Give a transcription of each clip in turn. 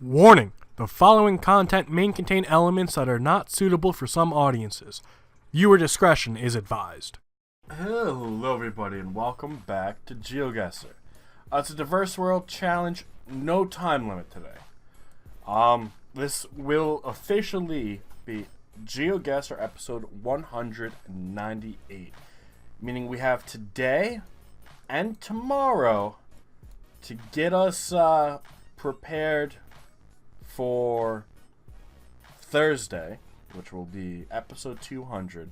Warning! The following content may contain elements that are not suitable for some audiences. Viewer discretion is advised. Hello everybody and welcome back to Geoguessr. It's a diverse world challenge, no time limit today. This will officially be Geoguessr episode 198. Meaning we have today and tomorrow to get us prepared for Thursday, which will be episode 200,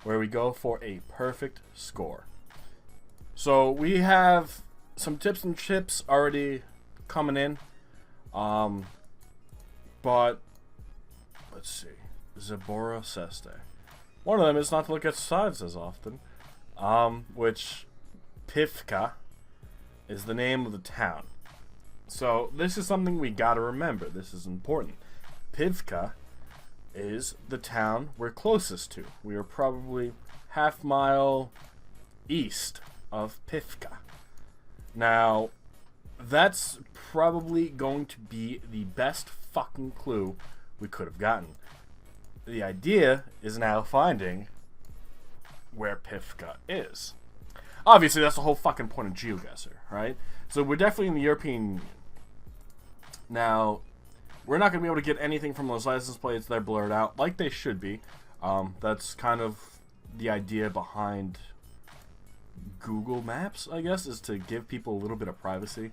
where we go for a perfect score. So we have some tips and tips already coming in, but let's see. Zabora Seste. One of them is not to look at sides as often, which Pivka is the name of the town. So this is something we gotta remember. This is important. Pivka is the town we're closest to. We are probably half-mile east of Pivka. Now, that's probably going to be the best fucking clue we could have gotten. The idea is now finding where Pivka is. Obviously, that's the whole fucking point of Geoguessr, right? So we're definitely in the European Union. Now, we're not going to be able to get anything from those license plates. They're blurred out, like they should be. That's kind of the idea behind Google Maps, I guess, is to give people a little bit of privacy.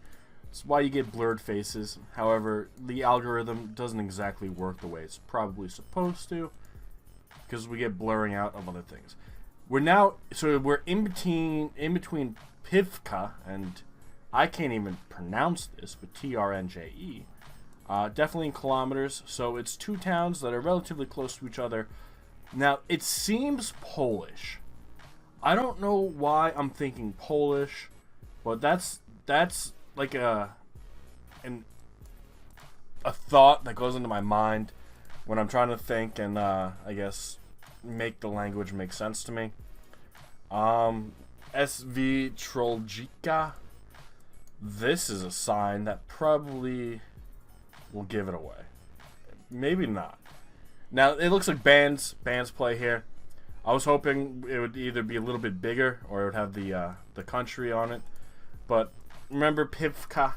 It's why you get blurred faces. However, the algorithm doesn't exactly work the way it's probably supposed to, because we get blurring out of other things. We're in between Pivka and I can't even pronounce this, but TRNJE. Definitely in kilometers, so it's two towns that are relatively close to each other. Now, it seems Polish. I don't know why I'm thinking Polish, but that's like a thought that goes into my mind when I'm trying to think and I guess make the language make sense to me. SV Troljika. This is a sign that probably will give it away. Maybe not. Now, it looks like bands play here. I was hoping it would either be a little bit bigger or it would have the country on it. But remember Pivka.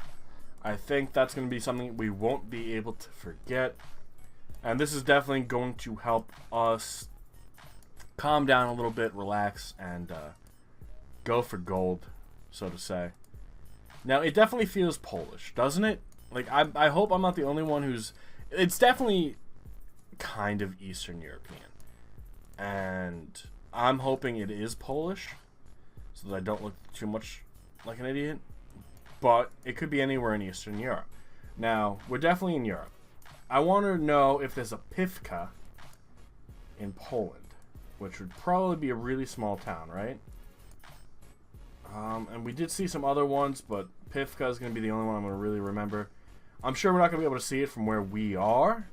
I think that's going to be something we won't be able to forget. And this is definitely going to help us calm down a little bit, relax, and go for gold, so to say. Now, it definitely feels Polish, doesn't it? Like, I hope I'm not the only one who's... It's definitely kind of Eastern European. And I'm hoping it is Polish, so that I don't look too much like an idiot. But it could be anywhere in Eastern Europe. Now, we're definitely in Europe. I want to know if there's a Pivka in Poland, which would probably be a really small town, right? And we did see some other ones, but Pivka is going to be the only one I'm going to really remember. I'm sure we're not going to be able to see it from where we are,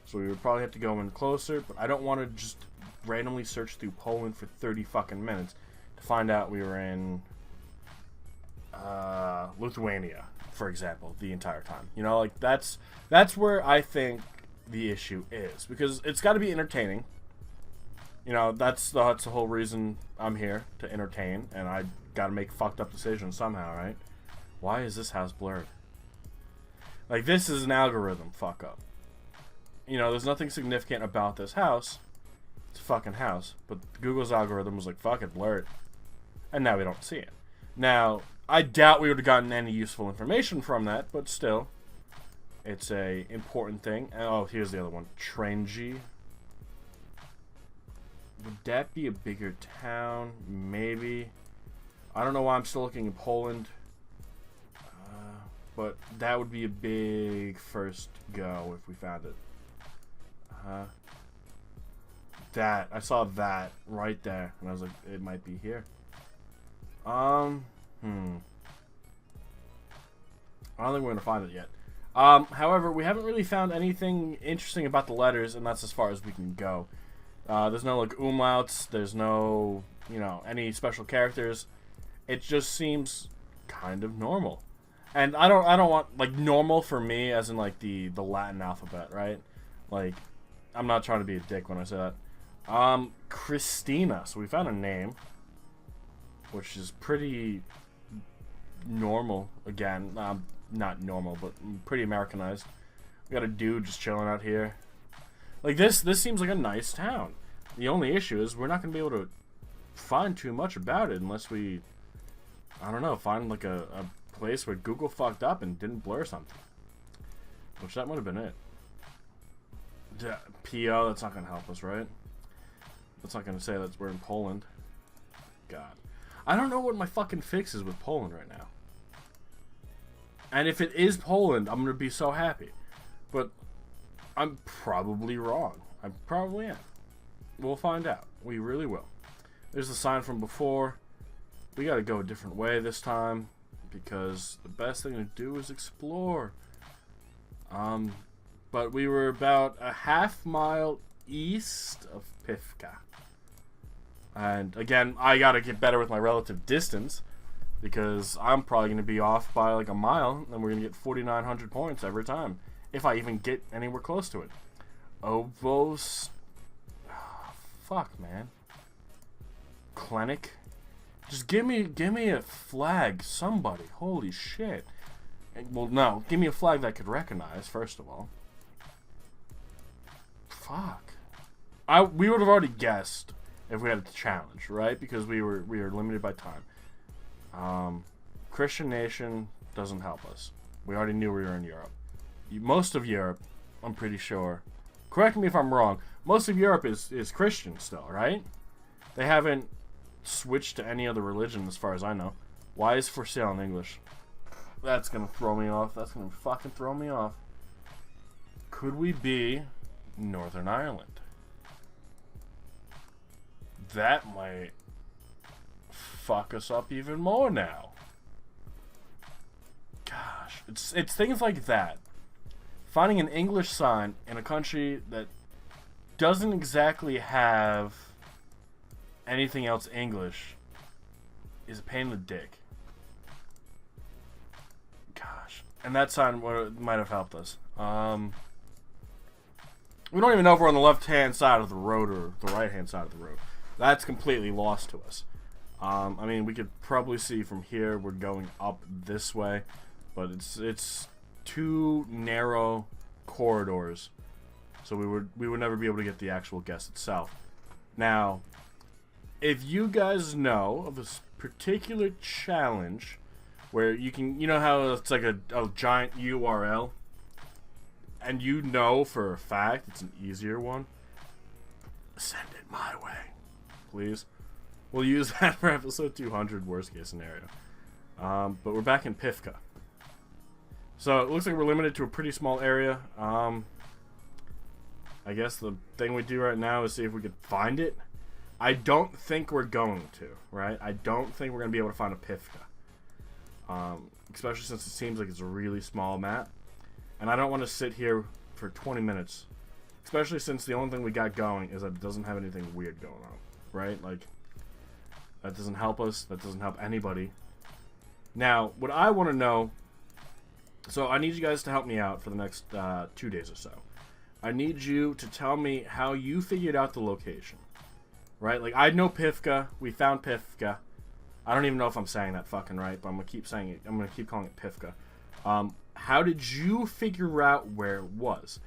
so we would probably have to go in closer, but I don't want to just randomly search through Poland for 30 fucking minutes to find out we were in Lithuania, for example, the entire time. You know, like, that's where I think the issue is, because it's got to be entertaining. You know, that's the whole reason I'm here, to entertain, and I gotta make fucked up decisions somehow, right? Why is this house blurred? Like, this is an algorithm fuck up. You know, there's nothing significant about this house. It's a fucking house. But Google's algorithm was like, fuck it, blur it. And now we don't see it. Now, I doubt we would have gotten any useful information from that, but still, it's a important thing. Oh, here's the other one. Trendy. Would that be a bigger town? Maybe. I don't know why I'm still looking in Poland. But that would be a big first go if we found it. I saw that right there. And I was like, it might be here. I don't think we're going to find it yet. However, we haven't really found anything interesting about the letters, and that's as far as we can go. There's no, like, umlauts. There's no, you know, any special characters. It just seems kind of normal. And I don't want, like, normal for me, as in, like, the Latin alphabet, right? Like, I'm not trying to be a dick when I say that. Christina. So we found a name, which is pretty normal. Again, not normal, but pretty Americanized. We got a dude just chilling out here. Like, this seems like a nice town. The only issue is we're not going to be able to find too much about it unless we, I don't know, find, like, a place where Google fucked up and didn't blur something. Which that would have been it. PO, that's not going to help us, right? That's not going to say that we're in Poland. God. I don't know what my fucking fix is with Poland right now. And if it is Poland, I'm going to be so happy. But I'm probably wrong. I probably am. We'll find out. We really will. There's the sign from before. We got to go a different way this time, because the best thing to do is explore. But we were about a half-mile east of Pifka. And again, I gotta get better with my relative distance, because I'm probably gonna be off by like a mile, and we're gonna get 4,900 points every time, if I even get anywhere close to it. Ovos, fuck, man. Klenik, just give me a flag, somebody. Holy shit. Well, no, give me a flag that I could recognize first of all. Fuck. We would have already guessed if we had a challenge, right? Because we were limited by time. Christian nation doesn't help us. We already knew we were in Europe. Most of Europe, I'm pretty sure. Correct me if I'm wrong. Most of Europe is Christian still, right? They haven't switched to any other religion as far as I know. Why is for sale in English? That's gonna throw me off. That's gonna fucking throw me off. Could we be Northern Ireland? That might fuck us up even more now. Gosh, it's things like that. Finding an English sign in a country that doesn't exactly have anything else English is a pain in the dick. Gosh, and that sign might have helped us. We don't even know if we're on the left-hand side of the road or the right-hand side of the road. That's completely lost to us. I mean, we could probably see from here we're going up this way, but it's two narrow corridors, so we would never be able to get the actual guess itself. Now, if you guys know of a particular challenge where you can, you know how it's like a giant URL, and you know for a fact it's an easier one, send it my way, please. We'll use that for episode 200, worst case scenario. But we're back in Pifka. So it looks like we're limited to a pretty small area. I guess the thing we do right now is see if we could find it. I don't think we're going to, right? I don't think we're going to be able to find a Pifka. Especially since it seems like it's a really small map. And I don't want to sit here for 20 minutes. Especially since the only thing we got going is that it doesn't have anything weird going on, right? Like, that doesn't help us. That doesn't help anybody. Now, what I want to know... So, I need you guys to help me out for the next 2 days or so. I need you to tell me how you figured out the location. Right? Like, I know Pifka. We found Pifka. I don't even know if I'm saying that fucking right, but I'm going to keep saying it. I'm going to keep calling it Pifka. How did you figure out where it was?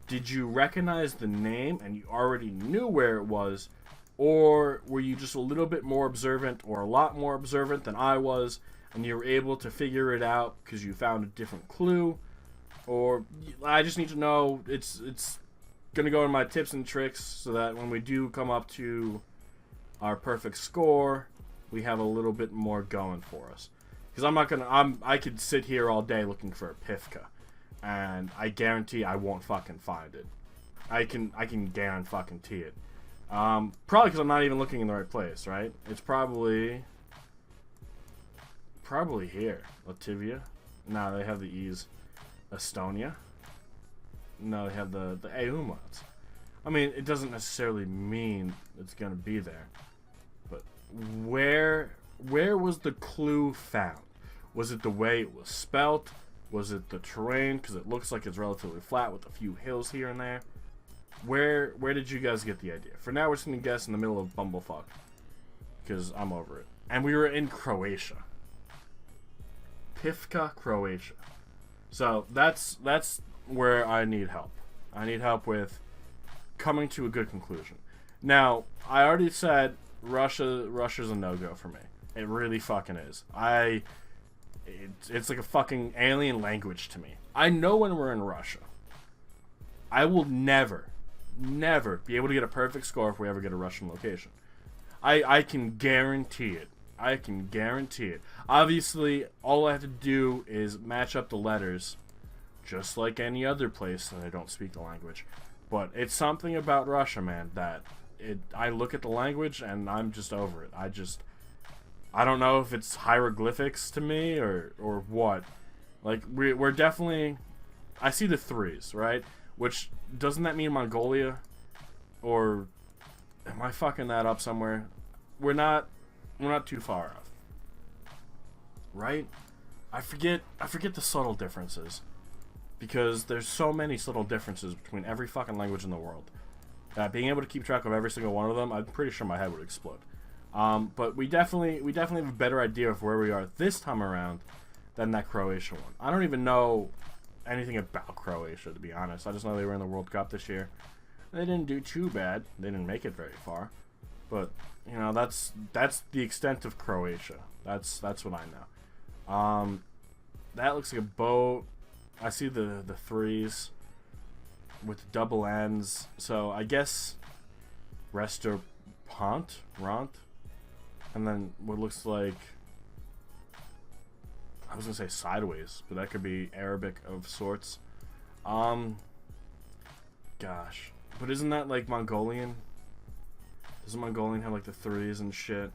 Did you recognize the name and you already knew where it was? Or were you just a little bit more observant or a lot more observant than I was, and you were able to figure it out because you found a different clue? Or I just need to know. It's going to go in my tips and tricks so that when we do come up to our perfect score, we have a little bit more going for us. Because I'm not going to... I could sit here all day looking for a Pifka, and I guarantee I won't fucking find it. I can guarantee it. Probably because I'm not even looking in the right place, right? It's probably here. Latvia. No, they have the E's. Estonia. No, they have the A umlauts. I mean, it doesn't necessarily mean it's gonna be there. But where was the clue found? Was it the way it was spelt? Was it the terrain? Because it looks like it's relatively flat with a few hills here and there. Where did you guys get the idea? For now, we're just going to guess in the middle of Bumblefuck. Because I'm over it. And we were in Croatia. Pifka, Croatia. So that's where I need help. I need help with coming to a good conclusion. Now, I already said Russia's a no-go for me. It really fucking is. It's like a fucking alien language to me. I know when we're in Russia, I will never be able to get a perfect score if we ever get a Russian location. I can guarantee it. I can guarantee it. Obviously, all I have to do is match up the letters, just like any other place that I don't speak the language. But it's something about Russia, man, that I look at the language and I'm just over it. I don't know if it's hieroglyphics to me or what. Like, we're definitely... I see the 3s, right? Which, doesn't that mean Mongolia? Or am I fucking that up somewhere? We're not too far off. Right? I forget the subtle differences. Because there's so many subtle differences between every fucking language in the world. That being able to keep track of every single one of them, I'm pretty sure my head would explode. But we definitely have a better idea of where we are this time around than that Croatia one. I don't even know anything about Croatia, to be honest. I just know they were in the World Cup this year. They didn't do too bad. They didn't make it very far. But, you know, that's the extent of Croatia. That's what I know. That looks like a boat. I see the 3s with the double N's. So I guess restaurant, and then what looks like, I was gonna say sideways, but that could be Arabic of sorts. Gosh, but isn't that like Mongolian? Doesn't Mongolian have like the 3s and shit?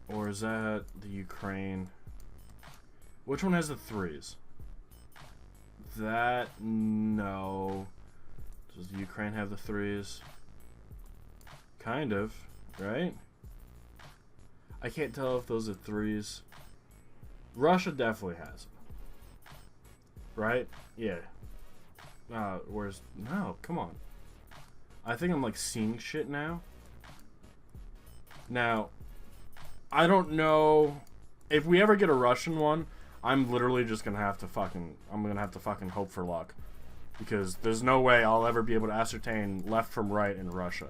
Or is that the Ukraine? Which one has the 3s? That, no. Does the Ukraine have the 3s? Kind of, right? I can't tell if those are 3s. Russia definitely has them. Right? Yeah. Where's... No, come on. I think I'm, like, seeing shit now. Now, I don't know... If we ever get a Russian one, I'm literally just gonna have to fucking... I'm gonna have to fucking hope for luck. Because there's no way I'll ever be able to ascertain left from right in Russia.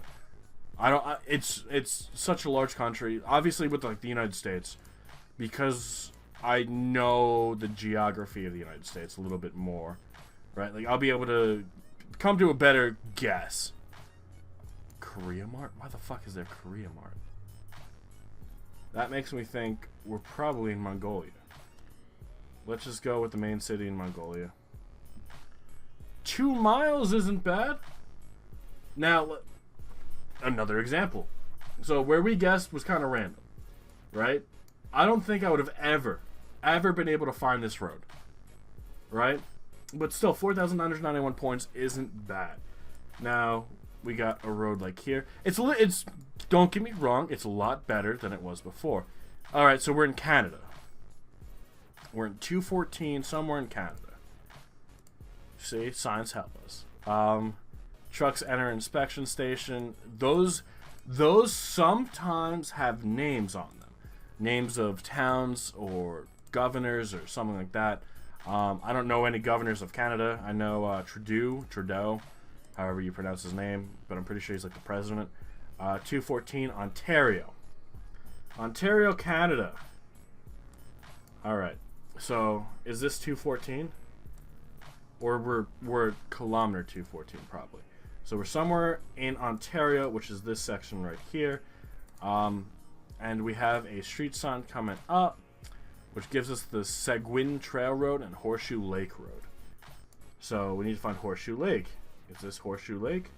It's such a large country. Obviously with, like, the United States. Because I know the geography of the United States a little bit more. Right? Like, I'll be able to come to a better guess. Korea Mart? Why the fuck is there Korea Mart? That makes me think we're probably in Mongolia. Let's just go with the main city in Mongolia. 2 miles isn't bad. Now, another example. So where we guessed was kind of random, right? I don't think I would have ever been able to find this road, right? But still, 4,991 points isn't bad. Now, we got a road like here. It's don't get me wrong, it's a lot better than it was before. All right, so we're in Canada. We're in 214, somewhere in Canada. See, signs help us. Trucks enter inspection station. Those sometimes have names on them. Names of towns or governors or something like that. I don't know any governors of Canada. I know Trudeau, however you pronounce his name, but I'm pretty sure he's like the president. 214, Ontario. Ontario, Canada. Alright, so is this 214? Or we're kilometer 214 probably. So we're somewhere in Ontario, which is this section right here. And we have a street sign coming up, which gives us the Seguin Trail Road and Horseshoe Lake Road. So we need to find Horseshoe Lake. Is this Horseshoe Lake?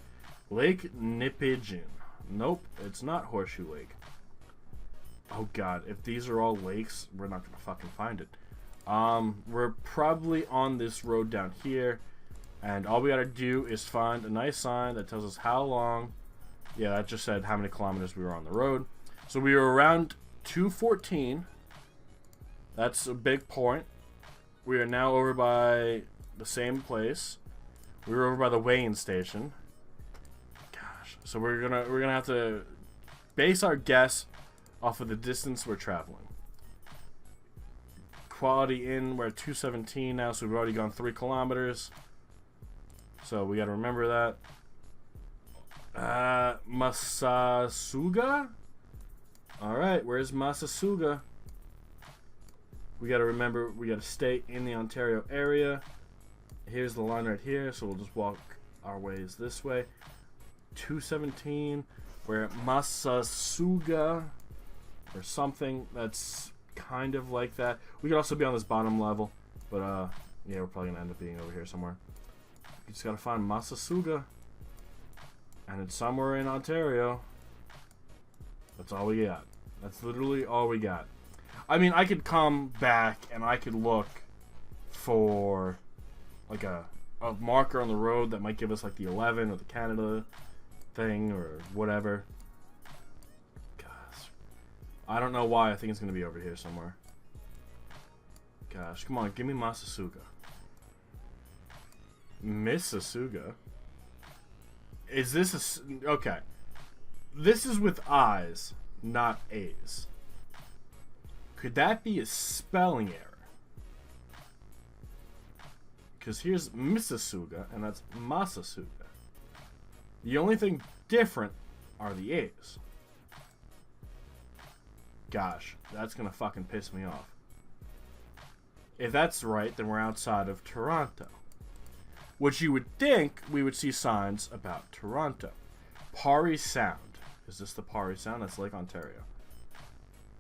Lake Nipijin. Nope, it's not Horseshoe Lake. Oh god, if these are all lakes, we're not gonna fucking find it. We're probably on this road down here, and all we gotta do is find a nice sign that tells us how long. Yeah, that just said how many kilometers we were on the road. So we were around 214, That's a big point. We are now over by the same place. We were over by the weighing station. Gosh. So we're gonna have to base our guess off of the distance we're traveling. Quality in, we're at 217 now, so we've already gone 3 kilometers. So we gotta remember that. Masasuga? Alright, where's Masasuga? We gotta remember, we gotta stay in the Ontario area. Here's the line right here, so we'll just walk our ways this way. 217, we're at Masasuga, or something that's kind of like that. We could also be on this bottom level, but yeah, we're probably gonna end up being over here somewhere. You just gotta find Masasuga, and it's somewhere in Ontario. That's all we got. That's literally all we got. I mean, I could come back and I could look for like a marker on the road that might give us like the 11 or the Canada thing or whatever. Gosh, I don't know why. I think it's gonna be over here somewhere. Gosh, come on, give me Masasuga. Mississauga? Is this a... Okay. This is with I's, not A's. Could that be a spelling error? Because here's Mississauga, and that's Masasuga. The only thing different are the A's. Gosh, that's gonna fucking piss me off. If that's right, then we're outside of Toronto. Which you would think we would see signs about Toronto. Parry Sound. Is this the Parry Sound? That's Lake Ontario.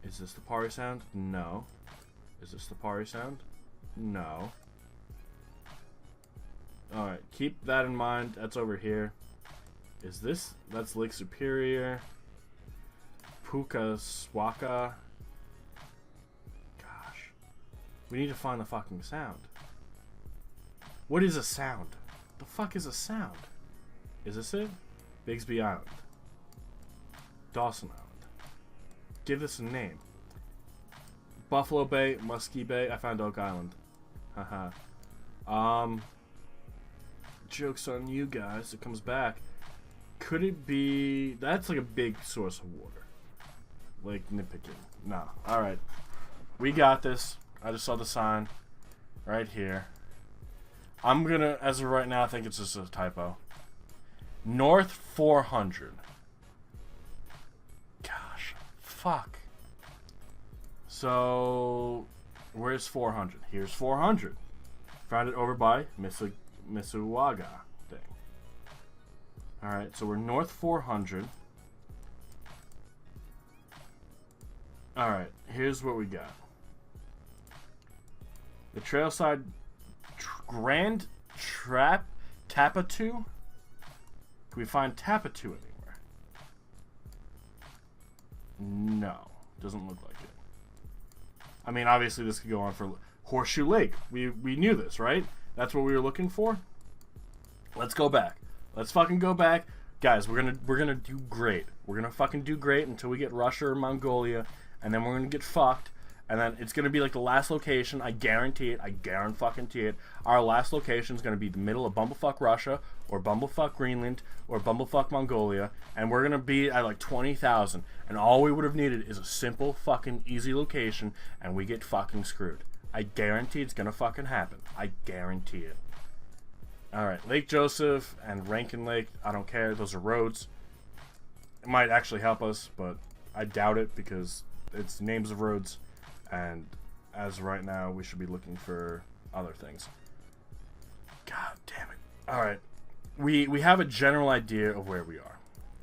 Is this the Parry Sound? No. Is this the Parry Sound? No. Alright, keep that in mind. That's over here. Is this... That's Lake Superior. Pukaswaka. Gosh. We need to find the fucking sound. What is a sound? The fuck is a sound? Is this it? Bigsby Island. Dawson Island. Give this a name. Buffalo Bay, Muskie Bay. I found Oak Island. Haha. Joke's on you guys. It comes back. Could it be... That's like a big source of water. Lake Nippikin. No. Alright. We got this. I just saw the sign. Right here. I'm gonna, as of right now, I think it's just a typo. North 400. Gosh. Fuck. So, where's 400? Here's 400. Found it over by Mississauga thing. Alright, so we're north 400. Alright, here's what we got. The trailside Grand Trap Tapatu? Can we find Tapatu anywhere? No. Doesn't look like it. I mean, obviously this could go on for Horseshoe Lake. We knew this, right? That's what we were looking for. Let's go back. Let's fucking go back. Guys, we're gonna do great. We're gonna fucking do great until we get Russia or Mongolia, and then we're gonna get fucked. And then it's going to be like the last location. I guarantee it. I guarantee it. Our last location is going to be the middle of Bumblefuck Russia or Bumblefuck Greenland or Bumblefuck Mongolia. And we're going to be at like 20,000. And all we would have needed is a simple fucking easy location. And we get fucking screwed. I guarantee it's going to fucking happen. I guarantee it. Alright. Lake Joseph and Rankin Lake. I don't care. Those are roads. It might actually help us. But I doubt it because it's names of roads. And as of right now, we should be looking for other things. God damn it. Alright. We have a general idea of where we are.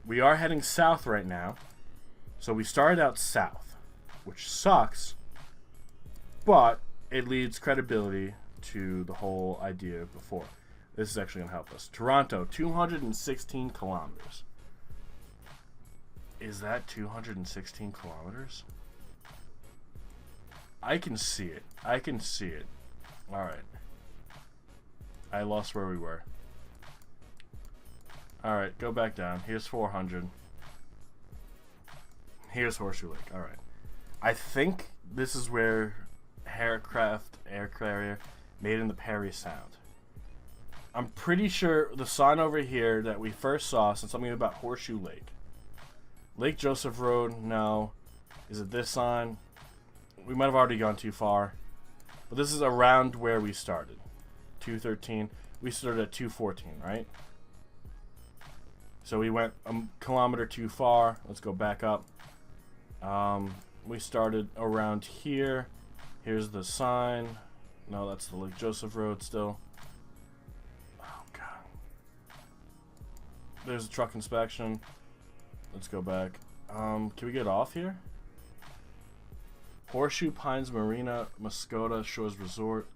We are heading south right now. So we started out south, which sucks. But it leads credibility to the whole idea before. This is actually going to help us. Toronto, 216 kilometers. Is that 216 kilometers? I can see it. I can see it. Alright. I lost where we were. Alright, go back down. Here's 400. Here's Horseshoe Lake. Alright. I think this is where air carrier made in the Perry Sound. I'm pretty sure the sign over here that we first saw said something about Horseshoe Lake. Lake Joseph Road, no. Is it this sign? We might have already gone too far. But this is around where we started. 213. We started at 214, right? So we went a kilometer too far. Let's go back up. We started around here. Here's the sign. No, that's the Lake Joseph Road still. Oh, God. There's a truck inspection. Let's go back. Can we get off here? Horseshoe Pines Marina, Muskota Shores Resort.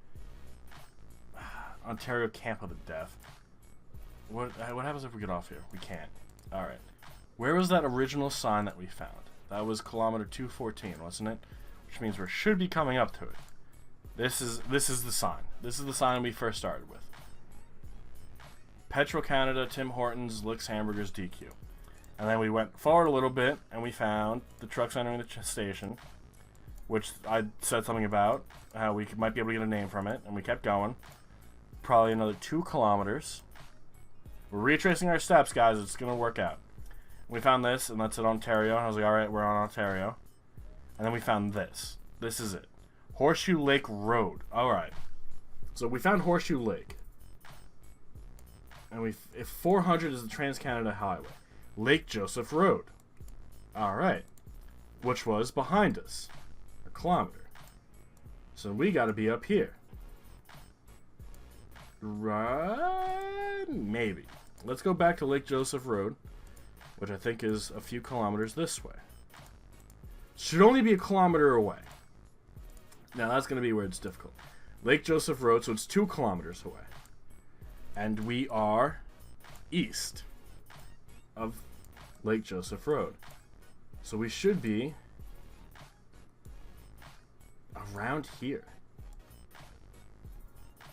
Ontario Camp of the Deaf. What happens if we get off here? We can't. Alright. Where was that original sign that we found? That was kilometer 214, wasn't it? Which means we should be coming up to it. This is the sign. This is the sign we first started with. Petro Canada, Tim Hortons, Licks Hamburgers, DQ. And then we went forward a little bit, and we found the trucks entering the station, which I said something about, how we might be able to get a name from it, and we kept going. Probably another 2 kilometers. We're retracing our steps, guys. It's going to work out. We found this, and that's at Ontario. I was like, alright, we're on Ontario. And then we found this. This is it. Horseshoe Lake Road. Alright. So we found Horseshoe Lake. And if 400 is the Trans-Canada Highway. Lake Joseph Road. Alright. Which was behind us. A kilometer. So we got to be up here. Right? Maybe. Let's go back to Lake Joseph Road, which I think is a few kilometers this way. Should only be a kilometer away. Now that's going to be where it's difficult. Lake Joseph Road, so it's 2 kilometers away. And we are east of Lake Joseph Road. So we should be around here.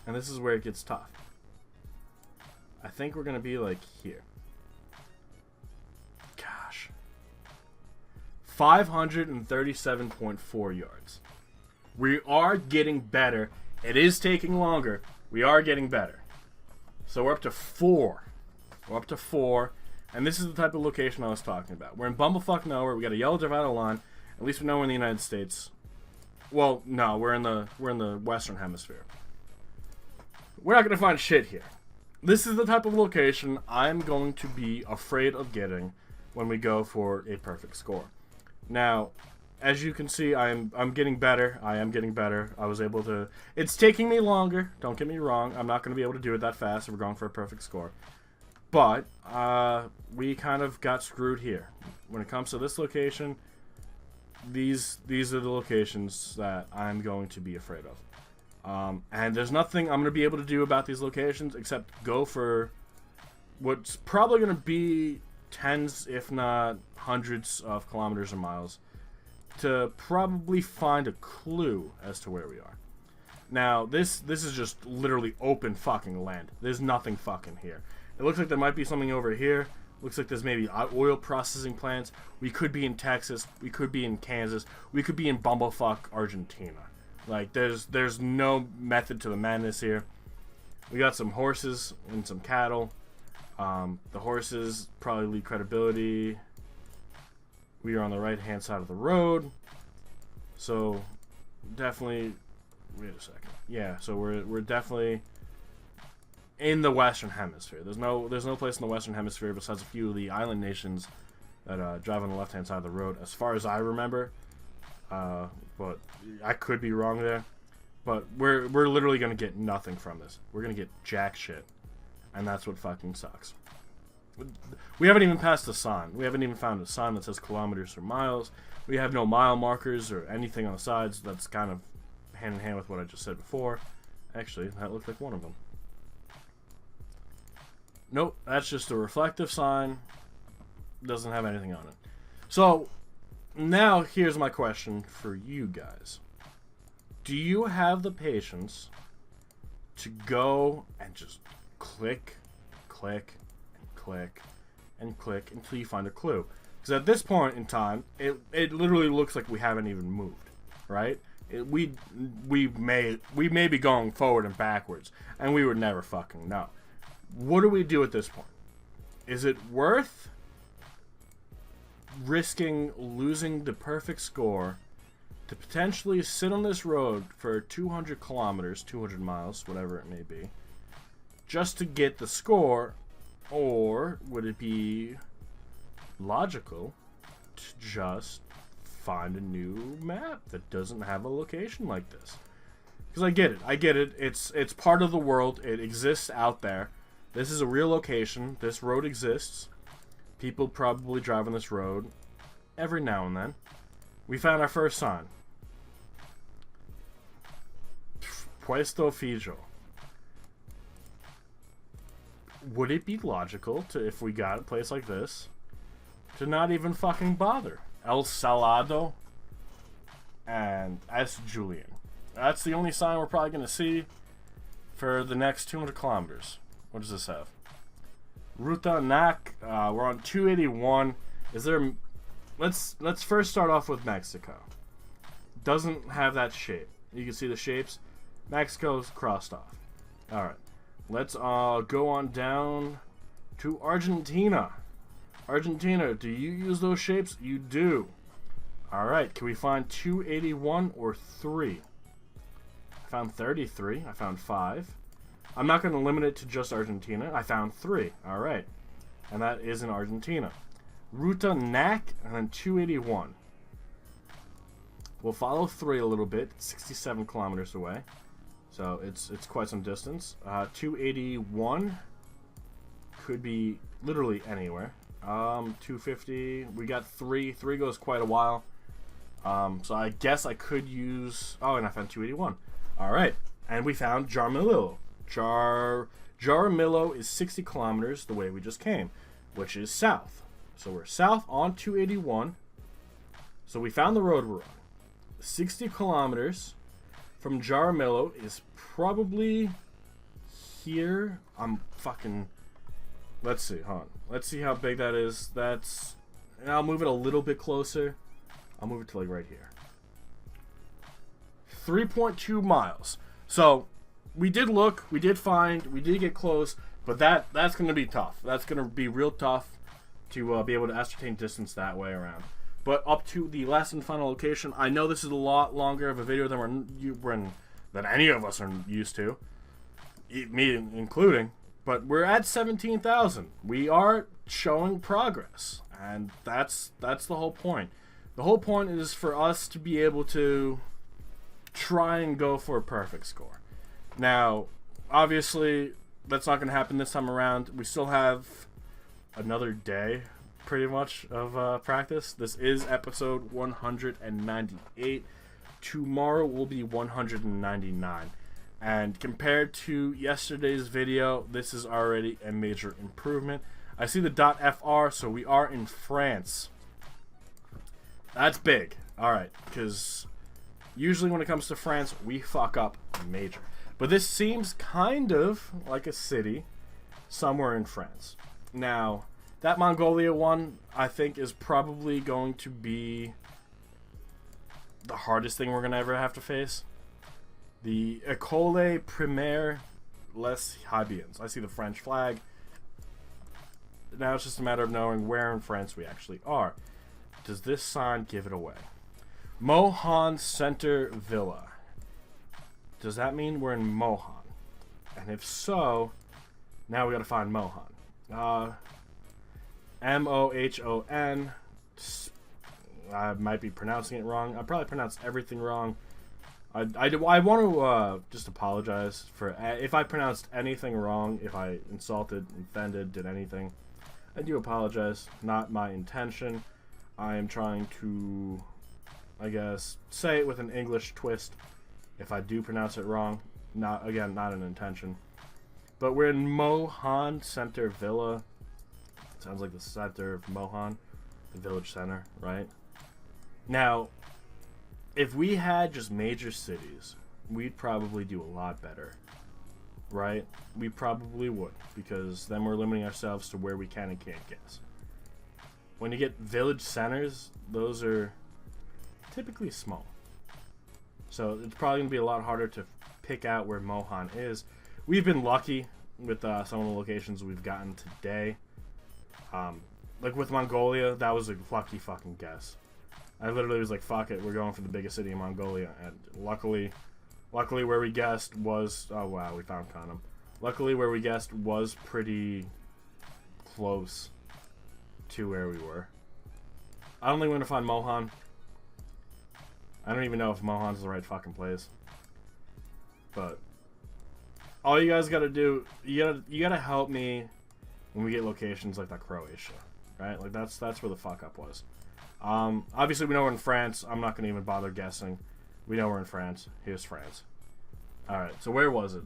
And this is where it gets tough. I think we're going to be like here. Gosh. 537.4 yards. We are getting better. It is taking longer. We are getting better. So we're up to 4. We're up to 4. And this is the type of location I was talking about. We're in bumblefuck nowhere. We got a yellow divider line. At least we know we're in the United States. Well, no, we're in the Western Hemisphere. We're not going to find shit here. This is the type of location I'm going to be afraid of getting when we go for a perfect score. Now, as you can see, I'm getting better. I am getting better. I was able to... It's taking me longer. Don't get me wrong. I'm not going to be able to do it that fast if we're going for a perfect score. But we kind of got screwed here. When it comes to this location, these are the locations that I'm going to be afraid of. And there's nothing I'm going to be able to do about these locations except go for what's probably going to be tens, if not hundreds of kilometers or miles to probably find a clue as to where we are. Now, this is just literally open fucking land. There's nothing fucking here. It looks like there might be something over here. Looks like there's maybe oil processing plants. We could be in Texas. We could be in Kansas. We could be in bumblefuck Argentina. Like, there's no method to the madness here. We got some horses and some cattle. The horses probably lead credibility. We are on the right-hand side of the road. So, definitely... Wait a second. Yeah, so we're definitely in the Western Hemisphere. There's no place in the Western Hemisphere besides a few of the island nations that drive on the left-hand side of the road, as far as I remember. But I could be wrong there. But we're literally gonna get nothing from this. We're gonna get jack shit, and that's what fucking sucks. We haven't even passed the sign. We haven't even found a sign that says kilometers or miles. We have no mile markers or anything on the sides. That's kind of hand in hand with what I just said before. Actually, that looked like one of them. Nope, that's just a reflective sign. Doesn't have anything on it. So, now here's my question for you guys. Do you have the patience to go and just click, click, and click, and click until you find a clue? Because at this point in time, it literally looks like we haven't even moved, right? we may be going forward and backwards, and we would never fucking know. What do we do at this point? Is it worth risking losing the perfect score to potentially sit on this road for 200 kilometers, 200 miles, whatever it may be, just to get the score, or would it be logical to just find a new map that doesn't have a location like this? Because I get it. It's part of the world. It exists out there. This is a real location. This road exists. People probably drive on this road every now and then. We found our first sign. Puesto Fijo. Would it be logical to, if we got a place like this, to not even fucking bother? El Salado and S. Julian. That's the only sign we're probably going to see for the next 200 kilometers. What does this have? Ruta Nac. We're on 281. Is there... Let's first start off with Mexico. Doesn't have that shape. You can see the shapes. Mexico's crossed off. Alright. Let's go on down to Argentina. Argentina, do you use those shapes? You do. Alright, can we find 281 or 3? I found 33. I found 5. I'm not going to limit it to just Argentina. I found 3. Alright. And that is in Argentina. Ruta Nac and then 281. We'll follow 3 a little bit. 67 kilometers away. So it's quite some distance. 281 could be literally anywhere. 250. We got 3. 3 goes quite a while. So I guess I could use... Oh, and I found 281. Alright. And we found Jaramillo. Jaramillo is 60 kilometers the way we just came, which is south. So we're south on 281. So we found the road we're on. 60 kilometers from Jaramillo is probably here. Let's see, hold on. Let's see how big that is. I'll move it a little bit closer. I'll move it to like right here. 3.2 miles. So we did look, we did find, we did get close, but that's going to be tough. That's going to be real tough to be able to ascertain distance that way around. But up to the last and final location, I know this is a lot longer of a video than any of us are used to, me including. But we're at 17,000. We are showing progress, and that's the whole point. The whole point is for us to be able to try and go for a perfect score. Now, obviously, that's not going to happen this time around. We still have another day, pretty much, of practice. This is episode 198. Tomorrow will be 199. And compared to yesterday's video, this is already a major improvement. I see the .fr, so we are in France. That's big. Alright, because usually when it comes to France, we fuck up major. But this seems kind of like a city somewhere in France. Now, that Mongolia one, I think, is probably going to be the hardest thing we're going to ever have to face. The École Primaire Les Habiens. I see the French flag. Now it's just a matter of knowing where in France we actually are. Does this sign give it away? Mohan Center Villa. Does that mean we're in Mohan? And if so, now we gotta find Mohan. M-O-H-O-N. I might be pronouncing it wrong. I probably pronounced everything wrong. I want to just apologize for if I pronounced anything wrong, if I insulted, offended, did anything. I do apologize. Not my intention. I am trying to, I guess, say it with an English twist. If I do pronounce it wrong, not an intention. But we're in Mohan Center Villa. Sounds like the center of Mohan, the village center, right? Now, if we had just major cities, we'd probably do a lot better, right? We probably would, because then we're limiting ourselves to where we can and can't guess. When you get village centers, those are typically small. So it's probably going to be a lot harder to pick out where Mohan is. We've been lucky with some of the locations we've gotten today. Like with Mongolia, that was a lucky fucking guess. I literally was like, fuck it, we're going for the biggest city in Mongolia. And luckily where we guessed was... Oh, wow, we found Khanum. Luckily where we guessed was pretty close to where we were. I only want to find Mohan. I don't even know if Mohan's the right fucking place. But all you guys gotta do, you gotta help me when we get locations like that Croatia, right? Like that's where the fuck up was. Obviously we know we're in France. I'm not gonna even bother guessing. We know we're in France. Here's France. All right. So where was it?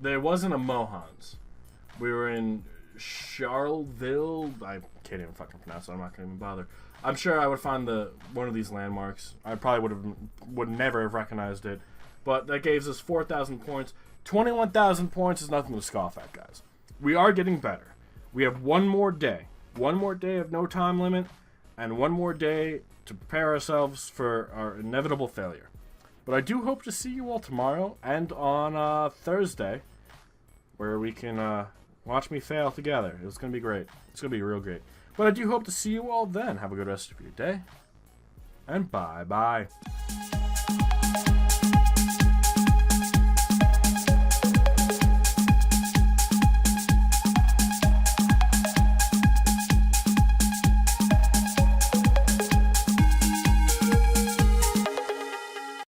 There wasn't a Mohans. We were in Charleville. I can't even fucking pronounce it. I'm not gonna even bother. I'm sure I would find one of these landmarks. I probably would never have recognized it. But that gave us 4,000 points. 21,000 points is nothing to scoff at, guys. We are getting better. We have one more day. One more day of no time limit. And one more day to prepare ourselves for our inevitable failure. But I do hope to see you all tomorrow and on Thursday, where we can watch me fail together. It's going to be great. It's going to be real great. But I do hope to see you all then. Have a good rest of your day. And bye-bye.